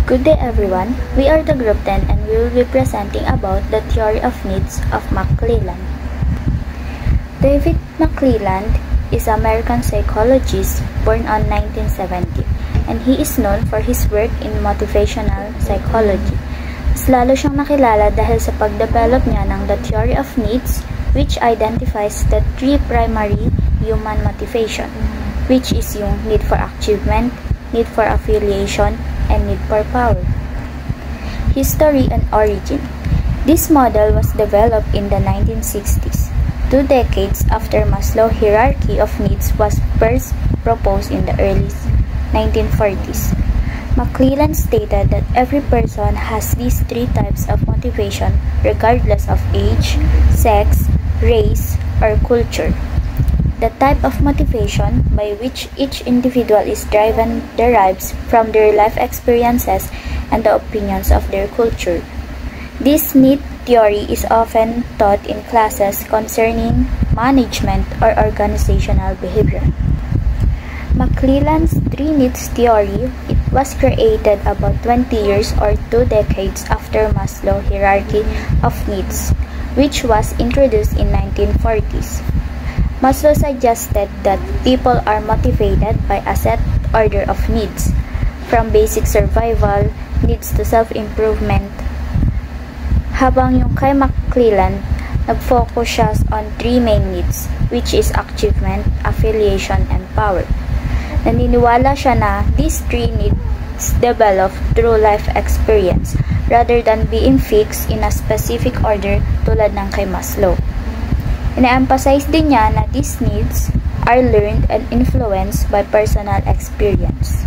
Good day everyone, we are the Group 10 and we will be presenting about the theory of needs of McClelland. David McClelland is an American psychologist born on 1970 and he is known for his work in motivational psychology. Mas lalo siyang nakilala dahil sa pagdevelop niya ng the theory of needs which identifies the three primary human motivation, which is yung need for achievement, need for affiliation, and need for power. History and origin. This model was developed in the 1960s, 2 decades after Maslow's hierarchy of needs was first proposed in the early 1940s. McClelland stated that every person has these three types of motivation regardless of age, sex, race, or culture. The type of motivation by which each individual is driven derives from their life experiences and the opinions of their culture. This need theory is often taught in classes concerning management or organizational behavior. McClelland's three needs theory was created about 20 years or 2 decades after Maslow's hierarchy of needs, which was introduced in 1940s. Maslow suggested that people are motivated by a set order of needs, from basic survival needs to self-improvement, habang yung kay McClelland, nag-focus siya on three main needs, which is achievement, affiliation, and power. Naniniwala siya na these three needs develop through life experience rather than being fixed in a specific order tulad ng kay Maslow. Ina-emphasize din niya na these needs are learned and influenced by personal experience.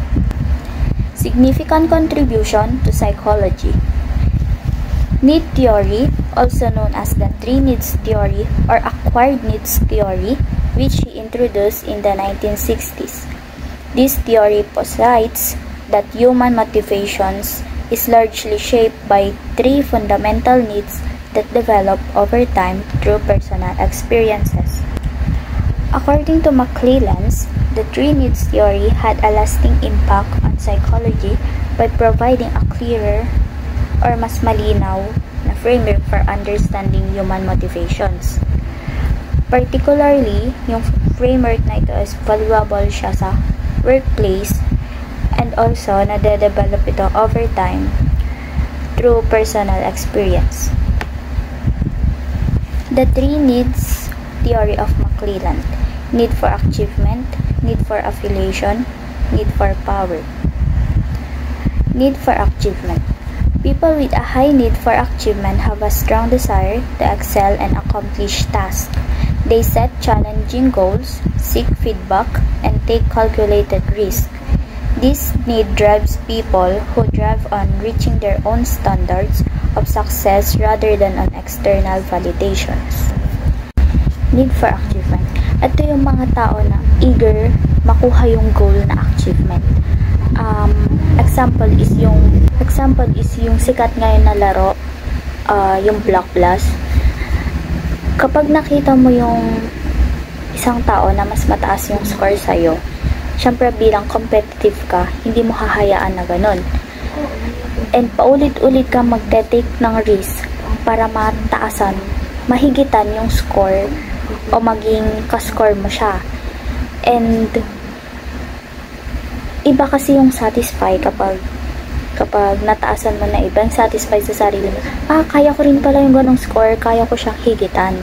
Significant contribution to psychology. Need theory, also known as the three needs theory or acquired needs theory, which he introduced in the 1960s. This theory posites that human motivations is largely shaped by three fundamental needs that develop over time through personal experiences. According to McClelland's, the three needs theory had a lasting impact on psychology by providing a clearer or mas malinaw na framework for understanding human motivations. Particularly, yung framework na ito is valuable siya sa workplace and also nade-develop ito over time through personal experience. The three needs theory of McClelland: need for achievement, need for affiliation, need for power. Need for achievement. People with a high need for achievement have a strong desire to excel and accomplish tasks. They set challenging goals, seek feedback, and take calculated risks. This need drives people who drive on reaching their own standards of success rather than on external validations. Need for achievement. Ito yung mga tao na eager makuha yung goal na achievement. Example is yung sikat ngayon na laro, yung Block Blast. Kapag nakita mo yung isang tao na mas mataas yung score sa'yo, syempre bilang competitive ka, hindi mo hahayaan na ganun. And paulit-ulit ka magte-take ng risk para mataasan, mahigitan yung score o maging ka-score mo siya. And iba kasi yung satisfy kapag nataasan mo na iba, yung satisfy sa sarili mo. Kaya ko rin pala yung ganong score, kaya ko siyang higitan.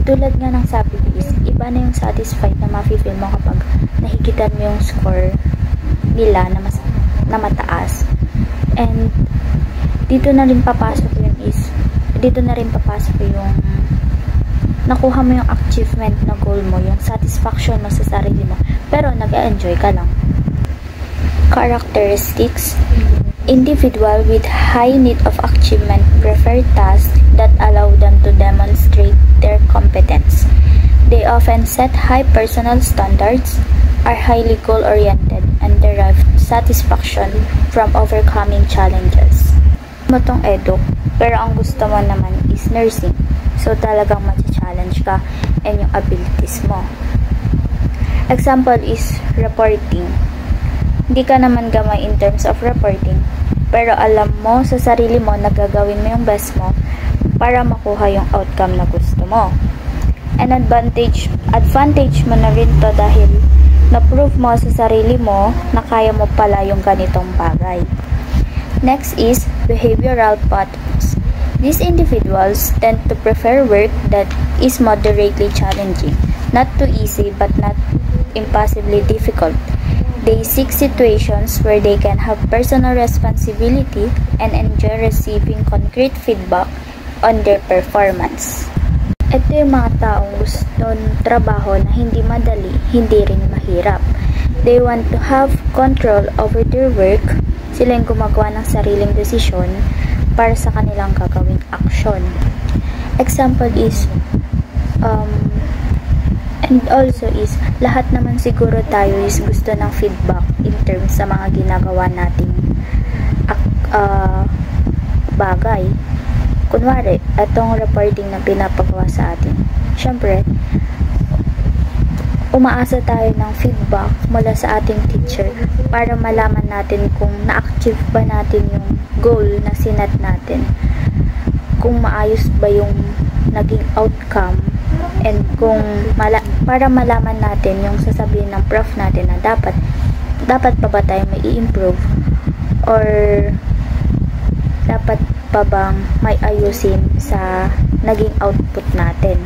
Tulad nga ng sabi ko is, iba na yung satisfied na mafe-feel mo kapag nahigitan mo yung score nila na mataas. And dito na rin papasok yung nakuha mo yung achievement na goal mo, yung satisfaction mo sa sarili mo, pero nag-enjoy ka lang. Characteristics. Individual with high need of achievement prefer tasks that allow them to demonstrate their competence. They often set high personal standards, are highly goal-oriented, and derive satisfaction from overcoming challenges. Matong eduk, pero ang gusto mo naman is nursing. So talagang ma-challenge ka and yung abilities mo. Example is reporting. Hindi ka naman gamay in terms of reporting, pero alam mo sa sarili mo na gagawin mo yung best mo para makuha yung outcome na gusto mo. And advantage mo na rin to dahil na-prove mo sa sarili mo na kaya mo pala yung ganitong bagay. Next is behavioral patterns. These individuals tend to prefer work that is moderately challenging, not too easy but not impossibly difficult. They seek situations where they can have personal responsibility and enjoy receiving concrete feedback on their performance. Ito yung mga taong gusto ng trabaho na hindi madali, hindi rin mahirap. They want to have control over their work. Sila yung gumagawa ng sariling desisyon para sa kanilang gagawing aksyon. Example is, and also is, lahat naman siguro tayo is gusto ng feedback in terms sa mga ginagawa nating bagay. Kunwari, itong reporting na pinapagawa sa atin. Siyempre, umaasa tayo ng feedback mula sa ating teacher para malaman natin kung na-achieve ba natin yung goal na sinat natin. Kung maayos ba yung naging outcome and kung para malaman natin yung sasabihin ng prof natin na dapat pa ba tayo may i-improve or dapat pa bang may ayusin sa naging output natin.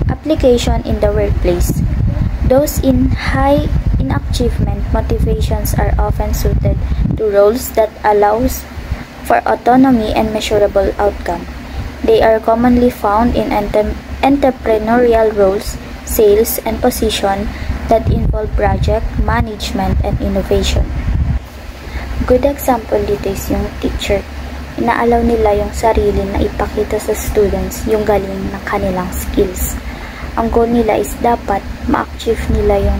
Application in the workplace. Those in high in achievement motivations are often suited to roles that allows for autonomy and measurable outcome. They are commonly found in entrepreneurial roles, sales, and positions that involve project management and innovation. Good example dito is yung teacher. Inaalaw nila yung sarili na ipakita sa students yung galing ng kanilang skills. Ang goal nila is dapat ma-achieve nila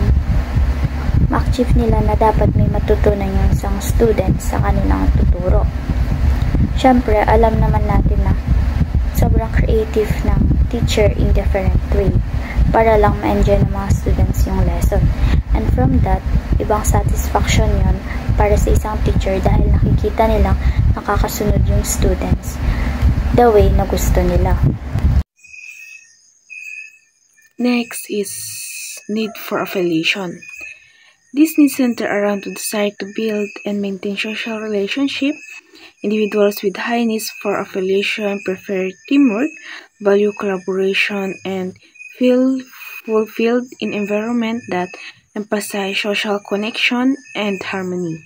na dapat may matutunan yung isang student sa kanilang tuturo. Siyempre, alam naman natin na sobrang creative ng teacher in different way para lang ma-enjoy ng mga students yung lesson. And from that, ibang satisfaction yon para sa isang teacher dahil nakikita nilang nakakasunod yung students the way na gusto nila. Next is need for affiliation. This needs center around the desire to build and maintain social relationship. Individuals with high needs for affiliation prefer teamwork, value collaboration, and feel fulfilled in environment that emphasize social connection and harmony.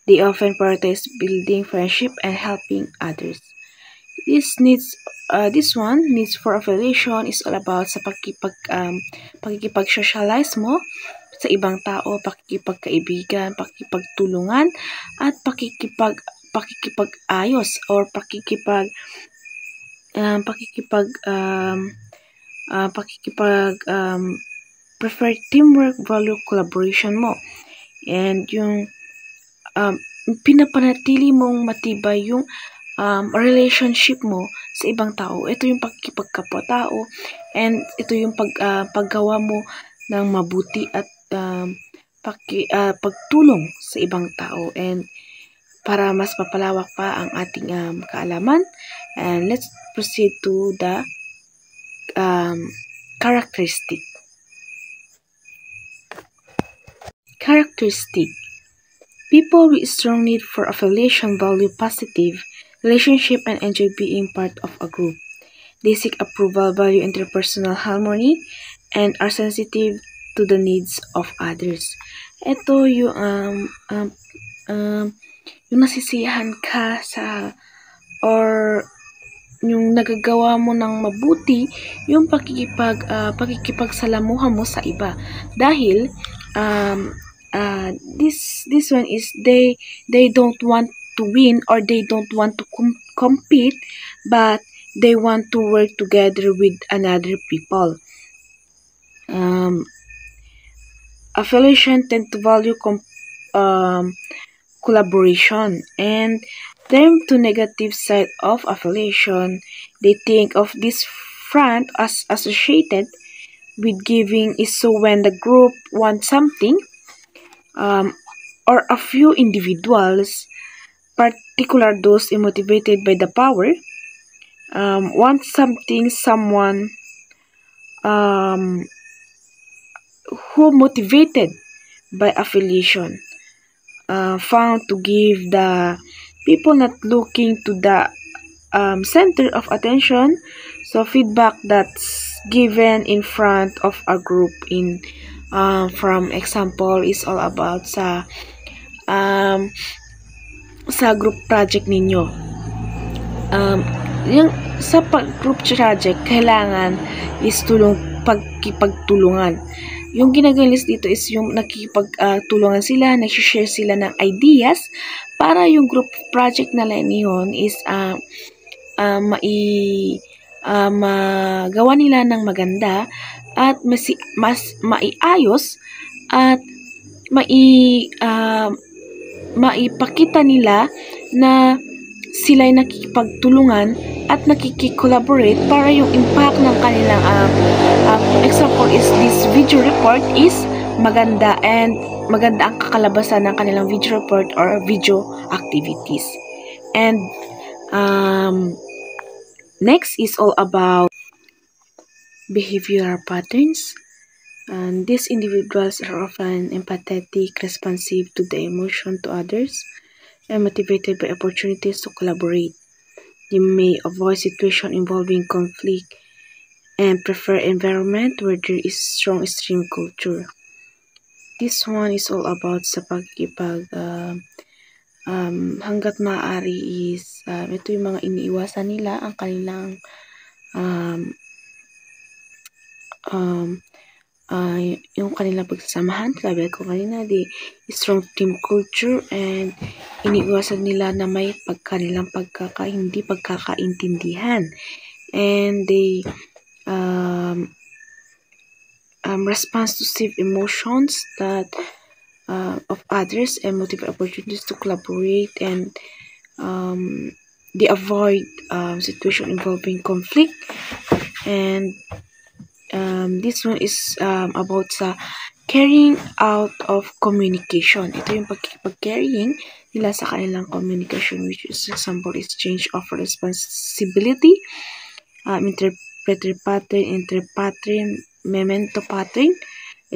They often prioritize building friendship and helping others. This needs for affiliation is all about sa pakikipag-socialize mo sa ibang tao, pakikipagkaibigan, pakikipagtulungan, at pakikipag-ayos or prefer teamwork, value collaboration mo. And yung pinapanatili mong matibay yung relationship mo sa ibang tao. Ito yung pakikipagkapwa-tao and ito yung paggawa mo ng mabuti at pagtulong sa ibang tao. And para mas mapalawak pa ang ating kaalaman, and let's proceed to the characteristic. People with strong need for affiliation value positive relationship and enjoy being part of a group. They seek approval, value interpersonal harmony, and are sensitive to the needs of others. Ito yung nasisiyahan ka sa or yung nagagawa mo ng mabuti yung pakikipagsalamuha mo sa iba dahil this one is they don't want to win or they don't want to compete, but they want to work together with another people. Affiliation tend to value collaboration, and turn to negative side of affiliation. They think of this front as associated with giving is so when the group wants something or a few individuals, particular those motivated by the power, want someone who motivated by affiliation, found to give the people not looking to the center of attention. So feedback that's given in front of a group in from example is all about sa group project ninyo. Yung sa group project, kailangan is pagkipagtulungan. Yung ginagalis dito is yung nakikipagtulungan sila, nag-share sila ng ideas para yung group project na yun is magawa nila ng maganda at mas maiayos at maipakita nila na sila'y nakikipagtulungan at nakikikollaborate para yung impact ng kanilang example is this video report is maganda and maganda ang kakalabasan ng kanilang video report or video activities. And next is all about behavioral patterns. And these individuals are often empathetic, responsive to the emotion to others, and motivated by opportunities to collaborate. They may avoid situations involving conflict and prefer environment where there is strong extreme culture. This one is all about sa pagkipag hanggat maaari is ito yung mga iniiwasan nila ang kanilang yung kanilang pagsasamahan, sabi ko kanina, the strong team culture, and iniiwasan nila na may kanilang hindi pagkakaintindihan, and they response to safe emotions that of others and motivate opportunities to collaborate, and they avoid situation involving conflict. And this one is about sa carrying out of communication. Ito yung pag-carrying nila sa kanilang communication, which is example is change of responsibility, interpreter pattern, memento pattern,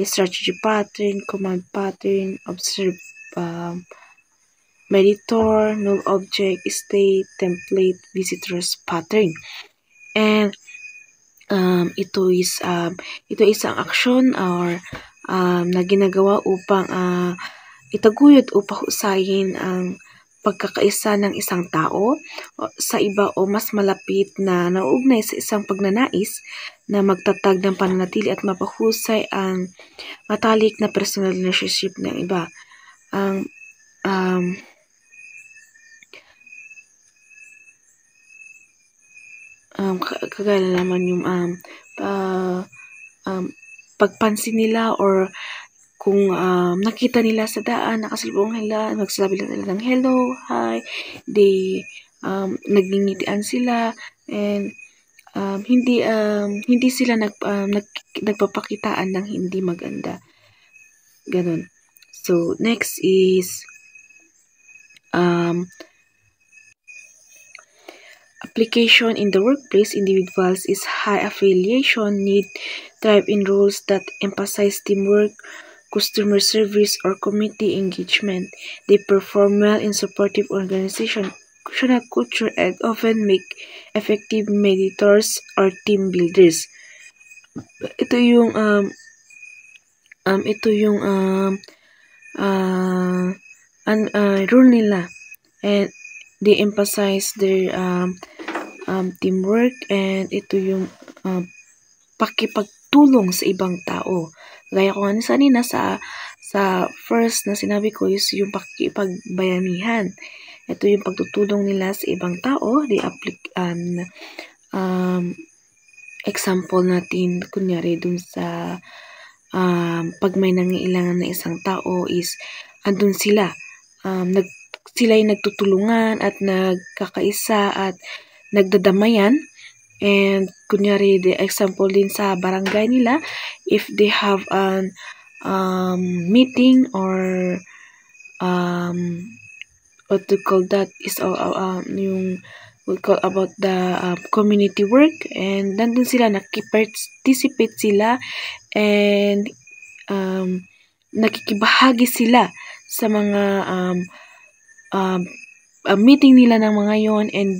strategy pattern, command pattern, observe mediator, null object, state, template, visitors pattern. And ito is ang action or na ginagawa upang itaguyod o pahusayin ang pagkakaisa ng isang tao sa iba o mas malapit na nauugnay sa isang pagnanais na magtatag ng pananatili at mapahusay ang matalik na personal relationship ng iba. Ang kagaya naman yung pagpansin nila, or kung nakita nila sa daan, nakasalubong nila, magsasabi nila ng hello, hi, they nagngingitian sila, and hindi sila nagpapakitaan ng hindi maganda. Ganon. So next is application in the workplace. Individuals is high affiliation need thrive in roles that emphasize teamwork, customer service, or community engagement. They perform well in supportive organization culture and often make effective mediators or team builders. Ito yung rule nila, and they emphasize their teamwork, and ito yung pakipagtulong sa ibang tao. Gaya ko nga kanina sa first na sinabi ko is yung pakikipagbayanihan. Ito yung pagtutulong nila sa ibang tao. They example natin, kunyari dun sa pag may nangailangan na isang tao is andun sila. Sila'y nagtutulungan at nagkakaisa at nagdadamayan. And kunyari, the example din sa barangay nila, if they have an meeting or what we call that is yung we call about the community work, and nandun sila, nakiparticipate sila, and nakikibahagi sila sa mga meeting nila ng mga yon, and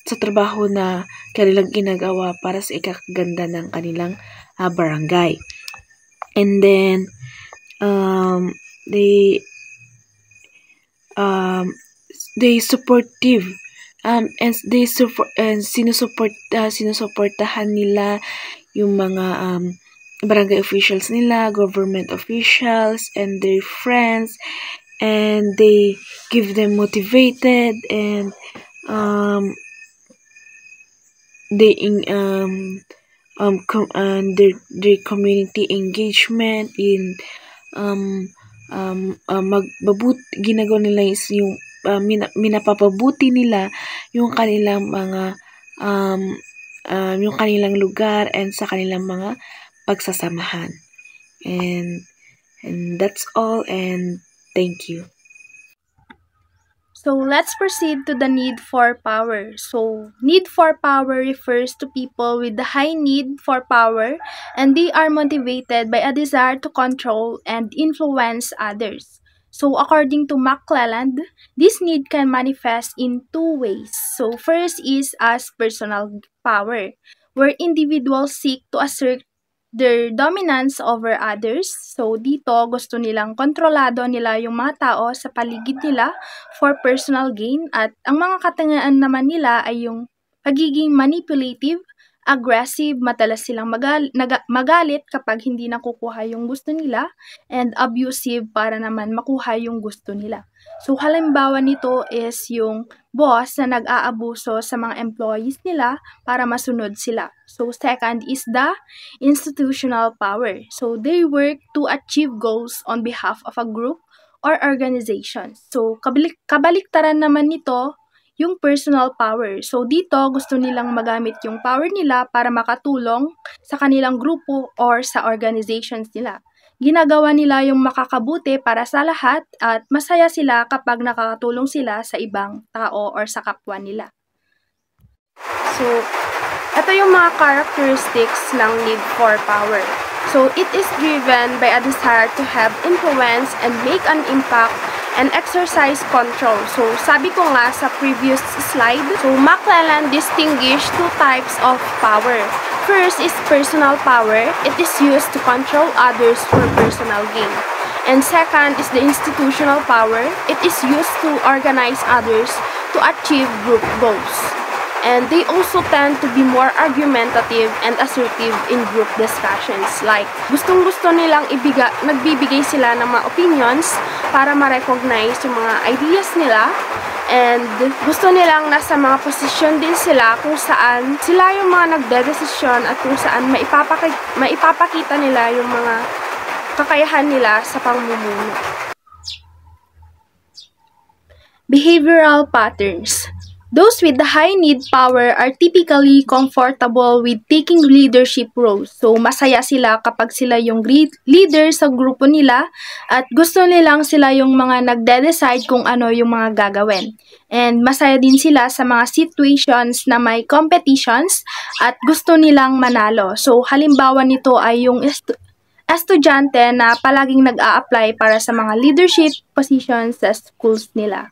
sa trabaho na kanilang ginagawa para sa ikakaganda ng kanilang barangay. And then they supportive and sinusuportahan nila yung mga barangay officials nila, government officials, and their friends, and they give them motivated, and their community engagement in ginagawa nila is yung minapapabuti nila yung kanilang mga yung kanilang lugar and sa kanilang mga pagsasamahan. And that's all, and thank you. So let's proceed to the need for power. So need for power refers to people with the high need for power, and they are motivated by a desire to control and influence others. So according to McClelland, this need can manifest in two ways. So first is as personal power, where individuals seek to assert their dominance over others. So dito gusto nilang kontrolado nila yung mga tao sa paligid nila for personal gain, at ang mga katangian naman nila ay yung pagiging manipulative, aggressive, madalas silang magalit kapag hindi nakukuha yung gusto nila, and abusive para naman makuha yung gusto nila. So halimbawa nito is yung boss na nag-aabuso sa mga employees nila para masunod sila. So second is the institutional power. So they work to achieve goals on behalf of a group or organization. So kabaliktaran naman nito yung personal power. So dito gusto nilang magamit yung power nila para makatulong sa kanilang grupo or sa organizations nila. Ginagawa nila yung makakabuti para sa lahat, at masaya sila kapag nakakatulong sila sa ibang tao or sa kapwa nila. So, ito yung mga characteristics ng need for power. So, it is driven by a desire to have influence and make an impact and exercise control. So, sabi ko nga sa previous slide, so McClelland distinguished two types of power. First is personal power. It is used to control others for personal gain. And second is the institutional power. It is used to organize others to achieve group goals. And they also tend to be more argumentative and assertive in group discussions. Like, gustong-gusto nilang nagbibigay sila ng mga opinions para ma-recognize yung mga ideas nila. And gusto nilang nasa mga posisyon din sila kung saan sila yung mga nagdedesisyon at kung saan maipapakita nila yung mga kakayahan nila sa pamumuno. Behavioral patterns. Those with the high need power are typically comfortable with taking leadership roles. So, masaya sila kapag sila yung leader sa grupo nila, at gusto nilang sila yung mga nagde-decide kung ano yung mga gagawin. And masaya din sila sa mga situations na may competitions at gusto nilang manalo. So, halimbawa nito ay yung estudyante na palaging nag-a-apply para sa mga leadership positions sa schools nila.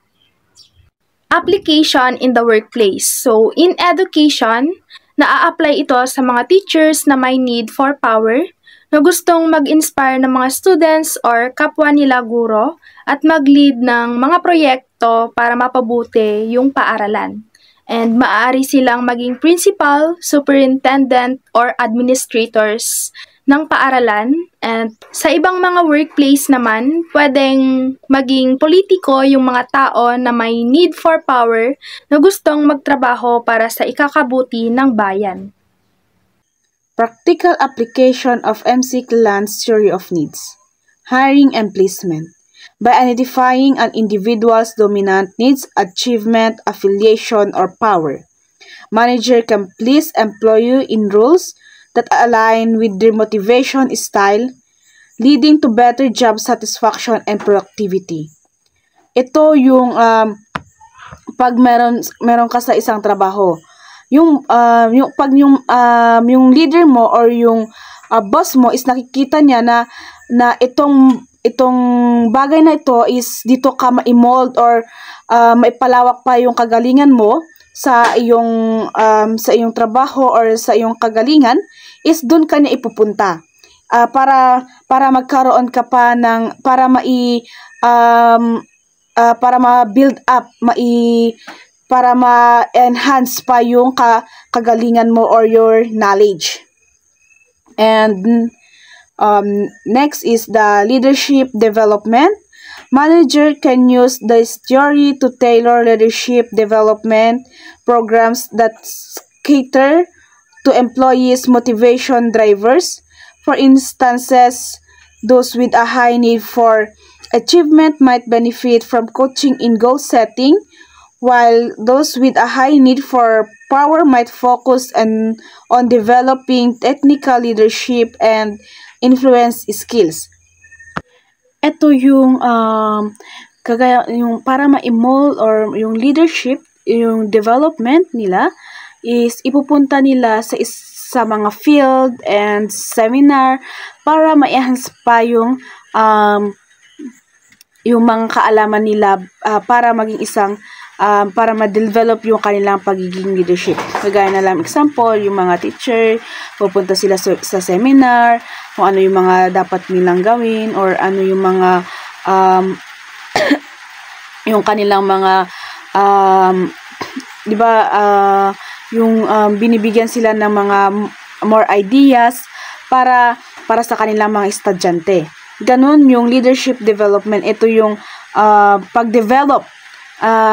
Application in the workplace. So, in education, naa-apply ito sa mga teachers na may need for power, na gustong mag-inspire ng mga students or kapwa nila guro at mag-lead ng mga proyekto para mapabuti yung paaralan. And maaari silang maging principal, superintendent, or administrators ng paaralan. And sa ibang mga workplace naman, pwedeng maging politiko yung mga tao na may need for power na gustong magtrabaho para sa ikakabuti ng bayan. Practical application of McClelland's theory of needs. Hiring and placement. By identifying an individual's dominant needs, achievement, affiliation, or power, manager can place employee in roles that align with their motivation style, leading to better job satisfaction and productivity. Ito yung pag meron ka sa isang trabaho, yung leader mo or yung boss mo is nakikita niya na itong bagay na ito is dito ka ma-mold or maipalawak pa yung kagalingan mo sa iyong trabaho or sa iyong kagalingan, is doon ka niya ipupunta. Para magkaroon ka pa ng para ma-build up, para ma-enhance pa yung kagalingan mo or your knowledge. And next is the leadership development. Manager can use this theory to tailor leadership development programs that cater to employees' motivation drivers. For instances, those with a high need for achievement might benefit from coaching in goal setting, while those with a high need for power might focus on developing technical leadership and influence skills. Ito yung kagaya yung para ma-mold or yung leadership, yung development nila is ipupunta nila sa mga field and seminar para ma-enhance pa yung mga kaalaman nila para maging para ma-develop yung kanilang pagiging leadership. Kagaya na lang example, yung mga teacher, pupunta sila sa seminar, kung ano yung mga dapat nilang gawin or ano yung mga yung kanilang mga binibigyan sila ng mga more ideas para sa kanilang mga estudyante. Ganun yung leadership development. Ito yung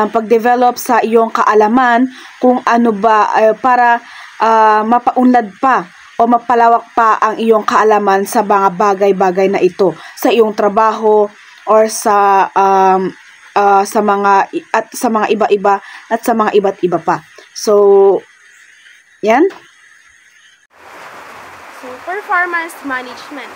pagdevelop sa iyong kaalaman kung ano ba para mapaunlad pa o mapalawak pa ang iyong kaalaman sa mga bagay-bagay na ito sa iyong trabaho or sa mga iba-iba at sa mga iba't iba pa. So, yan. So, performance management.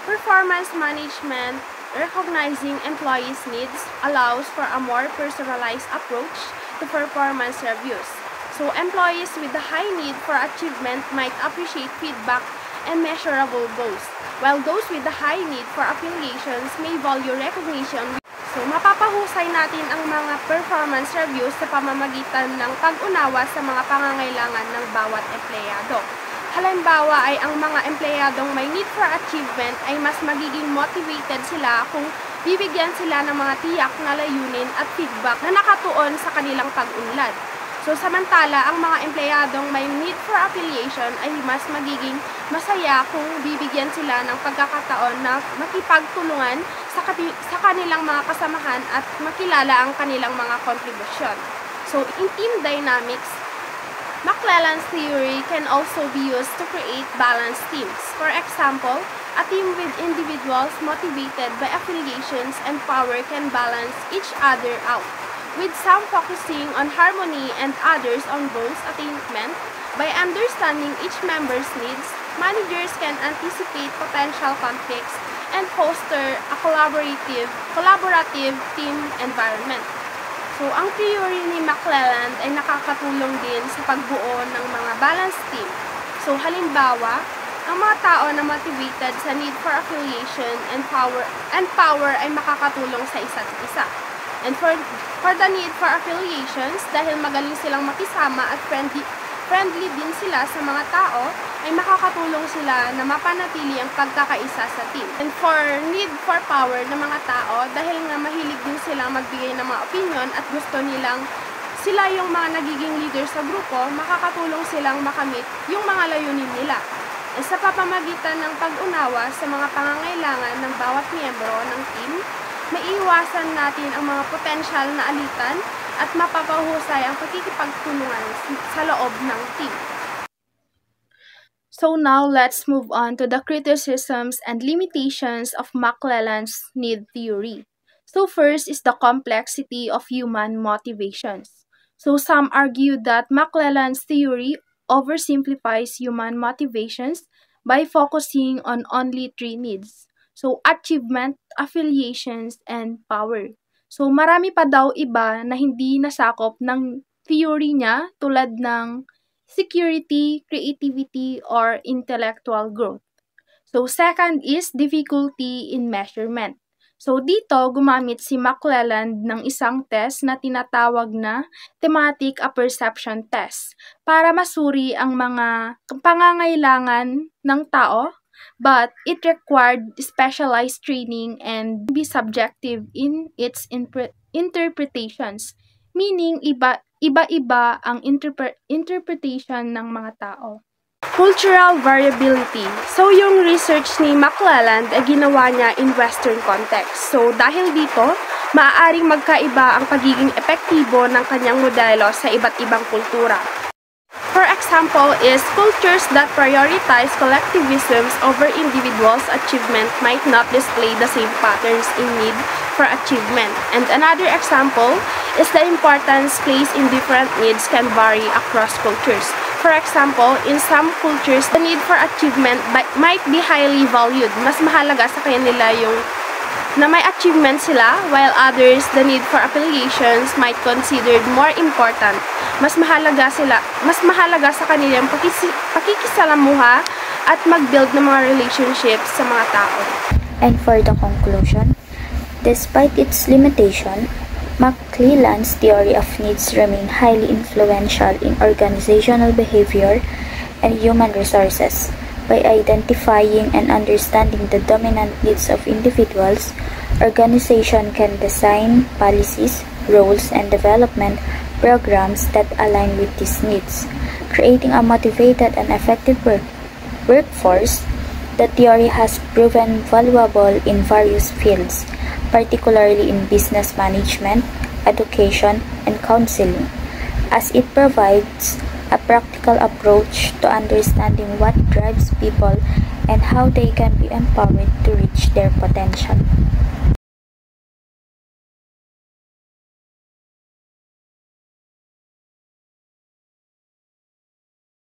Performance management, recognizing employees' needs, allows for a more personalized approach to performance reviews. So, employees with a high need for achievement might appreciate feedback and measurable goals, while those with a high need for affiliations may value recognition. So, mapapahusay natin ang mga performance reviews sa pamamagitan ng pag-unawa sa mga pangangailangan ng bawat empleyado. Halimbawa ay ang mga empleyadong may need for achievement ay mas magiging motivated sila kung bibigyan sila ng mga tiyak na layunin at feedback na nakatuon sa kanilang pag-unlad. So, samantala, ang mga empleyadong may need for affiliation ay mas magiging masaya kung bibigyan sila ng pagkakataon na makipagtulungan sa kanilang mga kasamahan at makilala ang kanilang mga kontribusyon. So, in team dynamics, McClelland's theory can also be used to create balanced teams. For example, a team with individuals motivated by affiliations and power can balance each other out, with some focusing on harmony and others on goals attainment. By understanding each member's needs, managers can anticipate potential conflicts and foster a collaborative team environment. So, ang theory ni McClelland ay nakakatulong din sa pagbuo ng mga balanced team. So, halimbawa, ang mga tao na motivated sa need for affiliation and power ay makakatulong sa isa't isa. And for the need for affiliations, dahil magaling silang makisama at friendly din sila sa mga tao, ay makakatulong sila na mapanatili ang pagkakaisa sa team. And for need for power ng mga tao, dahil nga mahilig din silang magbigay ng mga opinion at gusto nilang sila yung mga nagiging leader sa grupo, makakatulong silang makamit yung mga layunin nila. And sa pamamagitan ng pag-unawa sa mga pangangailangan ng bawat miyembro ng team, maiiwasan natin ang mga potensyal na alitan at mapapahusay ang pakikipagtulungan sa loob ng team. So now, let's move on to the criticisms and limitations of McClelland's need theory. So first is the complexity of human motivations. So some argue that McClelland's theory oversimplifies human motivations by focusing on only 3 needs. So, achievement, affiliations, and power. So, marami pa daw iba na hindi nasakop ng theory niya tulad ng security, creativity, or intellectual growth. So, second is difficulty in measurement. So, dito gumamit si McClelland ng isang test na tinatawag na thematic apperception test para masuri ang mga pangangailangan ng tao, but it required specialized training and be subjective in its interpretations, meaning iba-iba ang interpretation ng mga tao. Cultural variability. So, yung research ni McClelland ay ginawa niya in Western context. So, dahil dito, maaaring magkaiba ang pagiging epektibo ng kanyang modelo sa iba't ibang kultura. For example is cultures that prioritize collectivisms over individuals' achievement might not display the same patterns in need for achievement. And another example is the importance placed in different needs can vary across cultures. For example, in some cultures, the need for achievement might be highly valued. Mas mahalaga sa kanila yung na may achievement sila, while others, the need for affiliations might considered more important. Mas mahalaga sa kanila yung pakikisalamuha at mag-build ng mga relationships sa mga tao. And for the conclusion, despite its limitation, McClelland's theory of needs remain highly influential in organizational behavior and human resources. By identifying and understanding the dominant needs of individuals, organization can design policies, roles, and development programs that align with these needs, creating a motivated and effective workforce. The theory has proven valuable in various fields, particularly in business management, education, and counseling, as it provides a practical approach to understanding what drives people and how they can be empowered to reach their potential.